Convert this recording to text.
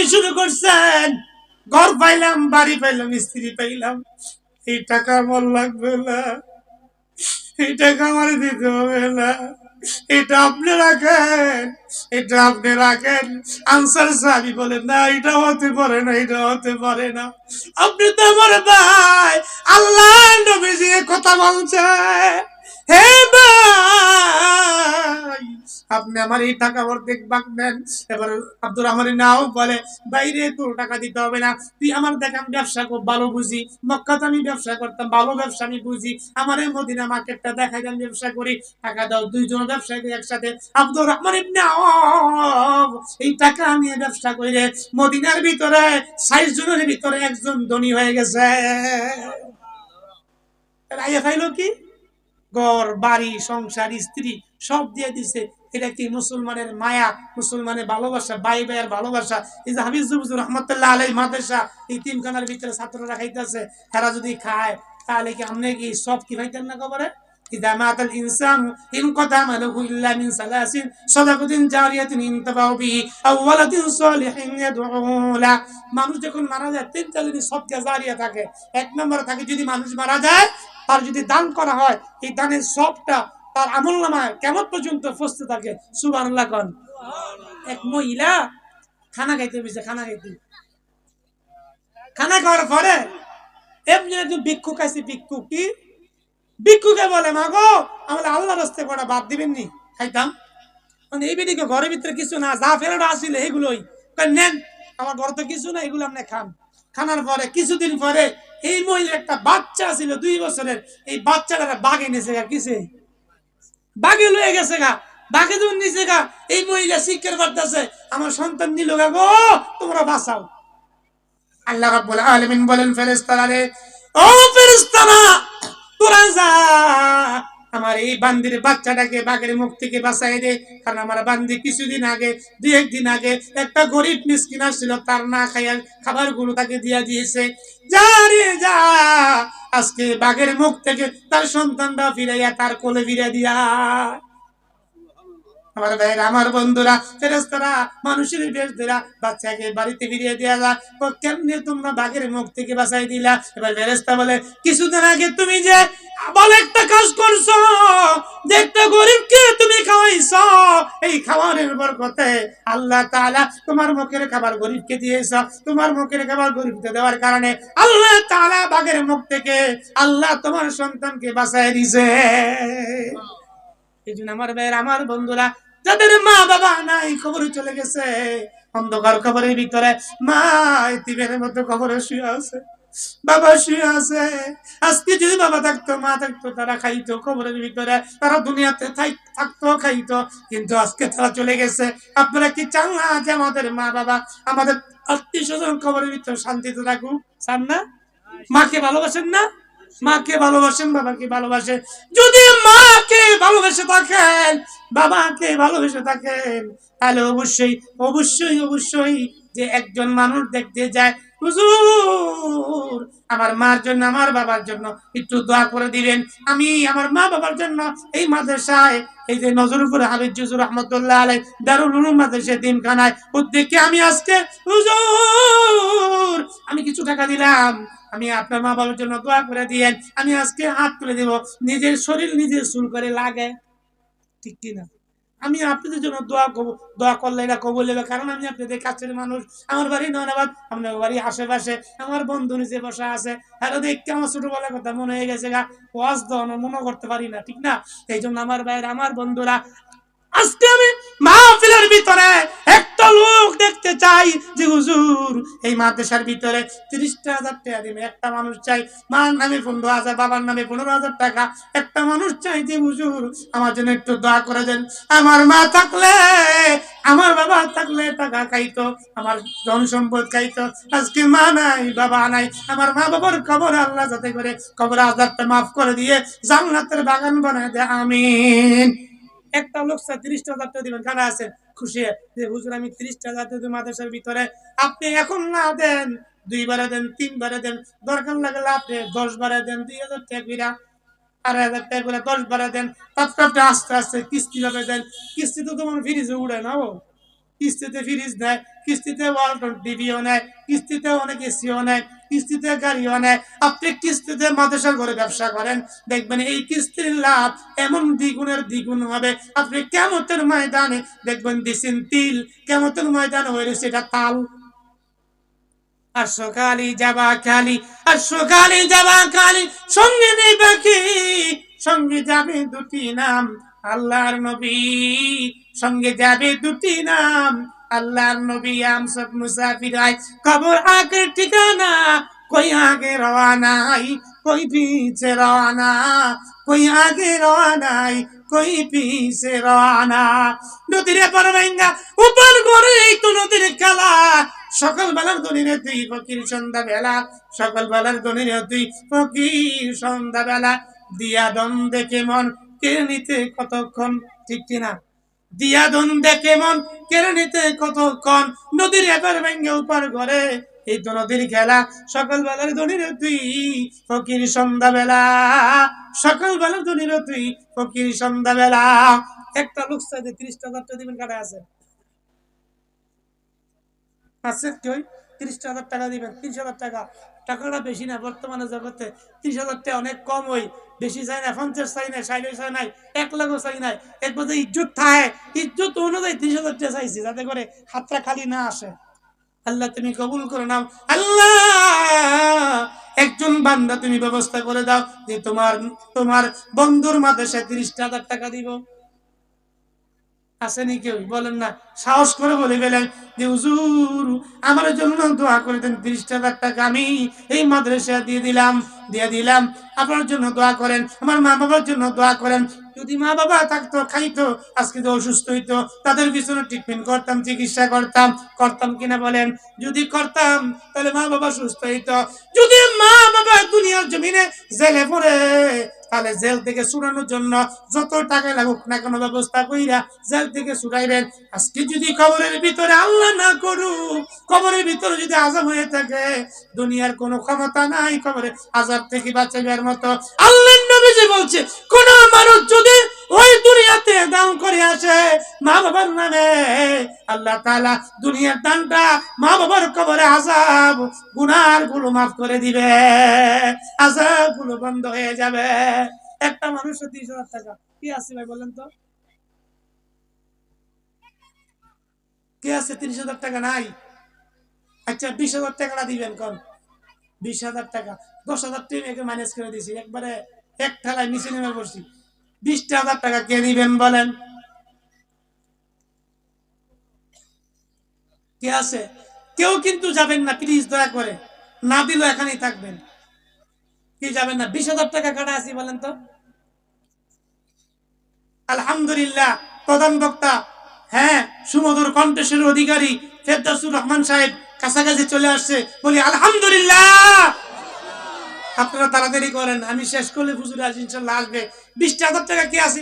আপনি শুরু করছেন, ঘর পাইলাম, বাড়ি পাইলাম, স্ত্রী পাইলাম, এই টাকা আমার লাগবে না, এই টাকা আমার দিতে হবে না, এটা আপনি রাখেন, এটা আপনি রাখেন। আনসার সাহেব বলেন, না এটা হতে পারে না, এটা হতে পারে না, আপনি তো আমার ভাই, আল্লাহ নবীজি কথা বলছে, হে ভাই আপনি আমার এই টাকা অর্ধেক ভাগ নেন। এবার আব্দুর রহমানের নাও বলে, বাইরে তোর টাকা দিতে হবে না, তুই আমার দেখ আমি ব্যবসা খুব ভালো বুঝি, মক্কাতে আমি ব্যবসা করতাম, ভালো ব্যবসা আমি বুঝি, আমার এই মদিনা মার্কেটটা দেখাই আমি ব্যবসা করি, টাকা দাও, দুইজন ব্যবসা করি একসাথে। আব্দুর রহমান ইবনে আওফ এই টাকা নিয়ে ব্যবসা করে মদিনার ভিতরে ৬০ জনের ভিতরে একজন ধনী হয়ে গেছে। রাইয়া খাইলো কি, ঘর বাড়ি সংসার স্ত্রী সব দিয়ে দিছে। এটা কি মুসলমানের মায়া, মুসলমানের ভালোবাসা, ভাই ভাইয়ের ভালোবাসা। এই যে হাফিজ রহমতুল্লাহ আলাইহি মাদ্রাসা এই তিনখানার ভিতরে ছাত্ররা খাইতেছে, তারা যদি খায় তাহলে কি আপনি কি সব কি খাইতেন না কবরে? ইদা মাতাল ইনসানু ইনকাতা মালুহু ইল্লা মিন সালাসিন সাদাকাতিন জারিয়াতিন ইনতাফাউ বিহি আও ওয়ালাদিন সালিহিন ইয়াদউ লা। মানুষ যখন মারা যায় তিনটা জিনিস সদকা জারিয়া থাকে। এক নম্বর থাকে যদি মানুষ মারা যায় তার যদি দান করা হয়, এই দানের সবটা তার আমলনামায় কিয়ামত পর্যন্ত পৌঁছতে থাকে। সুবহানাল্লাহ কোন। এক মহিলা খানা খাইতে বসে, খানা খাওয়ার পরে এমনি একজন ভিক্ষুক আছে, ভিক্ষুকে বলে, মা গো আমাদের আল্লাহ রাস্তায় কটা বাদ দিবেন নি, খাইতাম। মানে এই বেদিকে ঘরের ভিতরে কিছু না, যা ফেরত আসলে এগুলোই নেন, আমার ঘরে তো কিছু না, এগুলো আপনি খান। খানার পরে কিছুদিন পরে এই মহিলার একটা বাচ্চা ছিল 2 বছরের, এই বাচ্চাটা বাঘে নিয়েছে গা, কিসে বাঘে লয়ে গেছে গা, বাঘে যখন নিচে গা, এই মহিলা শিক্ষার করতেছে, আমার সন্তান নিল গা গো, তোমরা বাঁচাও। আল্লাহ রাব্বুল আলামিন বলেন, ফেরেশতারা রে, ও ফেরেশতারা তোরা যা আমার এই বান্দির বাচ্চাটাকে বাঘের মুখ থেকে বাঁচাই দে। কারণ আমার বান্দি কিছুদিন আগে, 2-1 দিন আগে একটা গরিব মিসকিন আসছিল, তার না খাইয়া খাবার গুলো তাকে দিয়া দিয়েছে। যা রে যা, আজকে বাঘের মুখ থেকে তার সন্তানটা ফিরাইয়া তার কোলে ফিরে দিয়া। আমার ভাইরা, আমার বন্ধুরা, ফেরেশতারা মানুষের বেশ ধরা বাচ্চাকে বাড়িতে ফিরিয়ে দেয়া যায়। কেমনে তোমরা বাঘের মুখ থেকে বাঁচাই দিলা? এবার ফেরেশতা বলে, কিছুদিন আগে তুমি যে ভালো একটা কাজ করছো, যে একটা গরিবকে তুমি খাওয়াইছো, এই খাবারের বরকতে আল্লাহ তাআলা তোমার মুখের খাবার গরিবকে দিয়েছ, তোমার মুখের খাবার গরিবকে দেওয়ার কারণে আল্লাহ তাআলা বাঘের মুখ থেকে আল্লাহ তোমার সন্তানকে বাঁচাই দিয়েছে। এই জন্য আমার ভাইয়ের, আমার বন্ধুরা, যাদের মা বাবা নাই, কবরে চলে গেছে, অন্ধকার কবরের ভিতরে মা এতিমের মতো কবরে শুয়ে আছে, বাবা শুয়ে আছে। আজকে যদি বাবা থাকতো, মা থাকতো, তারা খাইতো কবরের ভিতরে, তারা দুনিয়াতে থাকতো খাইতো, কিন্তু আজকে তারা চলে গেছে। আপনারা কি চান না যে আমাদের মা বাবা, আমাদের আত্মীয় স্বজন কবরের ভিতরে শান্তিতে থাকুক? চান না? মাকে ভালোবাসেন না? মাকে ভালোবাসেন, বাবাকে ভালোবাসেন। যদি মাকে ভালোবেসে থাকেন, বাবাকে ভালোবেসে থাকেন, তাহলে অবশ্যই অবশ্যই অবশ্যই যে একজন মানুষ দেখতে যায়, হুজুর আমার মার জন্য, আমার বাবার জন্য একটু দোয়া করে দিবেন, আমি আমার মা বাবার জন্য এই মাদ্রাসায়, এই যে নজরুল হাবিব জুজুর রহমতুল্লাহ আলাইহি দারুল উলুম মাদ্রাসা তিনখানায় উদ্যোগে আমি আজকে হুজুর আমি কিছু টাকা দিলাম, আমি আপনার মা বাবার জন্য দোয়া করে দিয়েন, আমি আজকে হাত তুলে দেব। নিজের শরীর নিজের চুল করে লাগে, ঠিক কিনা? আমি আপনাদের জন্য দোয়া করবো, দোয়া করলে এটা কবুল হবে, কারণ আমি আপনাদের কাছের মানুষ। আমার বাড়ি নয়নাবাদ, আপনার বাড়ি আশেপাশে, আমার বন্ধু নিচে বসা আছে, আর দেখতে আমার ছোটবেলার কথা মনে হয়ে গেছে গা, ওয়াজ দেওয়ানো মনে করতে পারি না, ঠিক না? এই জন্য আমার ভাইয়ের, আমার বন্ধুরা, আজকে আমি মাহফিলের ভিতরে একটা লোক দেখতে চাই যে হুজুর এই মাদ্রাসার ভিতরে 30,000 টাকা দিবে, একটা মানুষ চাই, মার নামে 15,000, বাবার নামে 15,000 টাকা, একটা মানুষ চাই যে হুজুর আমার জন্য একটু দোয়া করে দেন। আমার মা থাকলে, আমার বাবা থাকলে টাকা খাইতো, আমার ধন সম্পদ খাইতো, আজকে মা নাই, বাবা নাই, আমার মা বাবার কবর আল্লাহ যাতে করে কবর আযাবটা মাফ করে দিয়ে জান্নাতের বাগান বানায় দেয়, আমিন। একটা লোক 30,000 টাকা দিবেন, কারা আছেন খুশি যে হুজুর আমি 30,000 টাকা মাদ্রাসার ভিতরে, আপনি এখন না দেন, 2 বারে দেন, 3 বারে দেন, দরকার লাগলে আপনি 10 বারে দেন, 2,000 টাকা করে, 2,500 টাকা করে 10 বারে দেন, তারপরে আস্তে আস্তে কিস্তি ভাবে দেন। কিস্তি তো তোমার ফ্রিজে উড়ে না, ও কিস্তিতে ফ্রিজ নেয়, কিস্তিতে ওয়ালটন টিভিও নেয়, কিস্তিতে অনেক এসিও নেয়, কিস্তিতে গাড়িও নেয়। আপনি কিস্তিতে মাদ্রাসার ঘরে ব্যবসা করেন, দেখবেন এই কিস্তির লাভ এমন দ্বিগুণের দ্বিগুণ হবে। আপনি কিয়ামতের ময়দানে দেখবেন দিছেন তিল, কিয়ামতের ময়দানে হয়ে সেটা তাল। আর সকালে যাবা কালি, আর সকালে যাবা কালি, সঙ্গে নেই বাকি, সঙ্গে যাবে দুটি নাম আল্লাহর নবী, সঙ্গে যাবে দুটি নাম আল্লাহর নবী। আম সব মুসাফির আয় কবর আগের ঠিকানা, कोई आगे रवाना है कोई पीछे रवाना, कोई आगे रवाना है कोई पीछे रवाना। নদীর পার ভাঙ্গা উপর করে তো নদীর খেলা, সকাল বেলার দনিরে তুই ফকির সন্ধ্যা বেলা, সকাল বেলার দনিরে তুই ফকির সন্ধ্যা বেলা। দিয়া দন দেখে মন কেড়ে নিতে কতক্ষণ, ঠিক কিনা? দিয়া দন দেখে মন কেড়ে নিতে কতক্ষণ, নদীর এপার ভেঙ্গে উপার ঘরে এই তো নদীর খেলা। সকাল বেলার দনিরে তুই ফকির সন্ধ্যা বেলা, সকাল বেলার দনিরে তুই ফকির সন্ধ্যা বেলা। একটা লোক চাইতে 30,000 টাকা দিবেন, কাটা আছে আছে কেউ 30,000 টাকা দিবেন? 30,000 টাকা, টাকাটা বেশি না বর্তমানে জগতে। 30,000 টাকা অনেক কম, ওই বেশি চাই না, 50 চাই না, 60 চাই নাই, 1 লাখও চাই নাই। এরপর ইজ্জত থাকে, ইজ্জত অনুযায়ী 30,000 টাকা চাইছি, যাতে করে হাতটা খালি না আসে। আল্লাহ তুমি কবুল করে নাও। আল্লাহ একজন বান্দা তুমি ব্যবস্থা করে দাও যে তোমার তোমার বন্ধুর মাদ্রাসায় 30,000 টাকা দিব। আসেনি কেউ? বলেন না, সাহস করে বলে গেলেন যে হুজুর আমার জন্য দোয়া করে দেন, 30,000 টাকা আমি এই মাদ্রাসা দিয়ে দিলাম, আপনার জন্য দোয়া করেন, আমার মা বাবার জন্য দোয়া করেন। যদি মা বাবা থাকতো, খাইতো, আজকে তো অসুস্থ হইতো, তাদের পিছনে ট্রিটমেন্ট করতাম, চিকিৎসা করতাম কিনা বলেন? যদি করতাম তাহলে মা বাবা সুস্থ হইতো। যদি মা বাবা দুনিয়ার জমিনে জেলে পড়ে, তাহলে জেল থেকে ছুটানোর জন্য যত টাকা লাগুক না কোনো ব্যবস্থা কইরা জেল থেকে ছুটাইবেন। আজকে যদি কবরের ভিতরে, আল্লাহ না করুক, কবরের ভিতরে যদি আযাব হয়ে থাকে, দুনিয়ার কোনো ক্ষমতা নাই কবরের আযাব থেকে বাঁচাবার মতো। আল্লাহর নবী যে বলছে, কোন মানুষ যদি ওই দুনিয়াতে দান করে আসে মা বাবার নামে, আল্লাহ তাআলা দুনিয়ার দানটা মা বাবার কবরে আযাব গুনার গুলো মাফ করে দিবে, আযাব গুলো বন্ধ হয়ে যাবে। একটা মানুষের 30,000 টাকা কি আছে ভাই বলেন তো? কি আছে? 30,000 টাকা নাই? আচ্ছা 20,000 টাকাটা দিবেন কোন? 20,000 টাকা, 10,000 টাকা ম্যানেজ করে দিছি, একবারে এক ঠেলায় নিচে নেমে পড়ছি। 20,000 টাকা কে দিবেন বলেন? কে আছে? কেউ কিন্তু যাবেন না প্লিজ, দয়া করে। না দিলেও এখানেই থাকবেন। কি যাবেন না? 20,000 টাকা কাটা আছি বলেন তো? আলহামদুলিল্লাহ, প্রধান বক্তা, হ্যাঁ, সুমধুর কণ্ঠের অধিকারী ফেরদৌসুর রহমান সাহেব কাছাকাছি চলে আসছে, বলি আলহামদুলিল্লাহ। আপনারা তাড়াতাড়ি করেন, আমি শেষ করলে হুজুর আজ ইনশাল্লাহ আসবে। 20,000 টাকা কে আছে?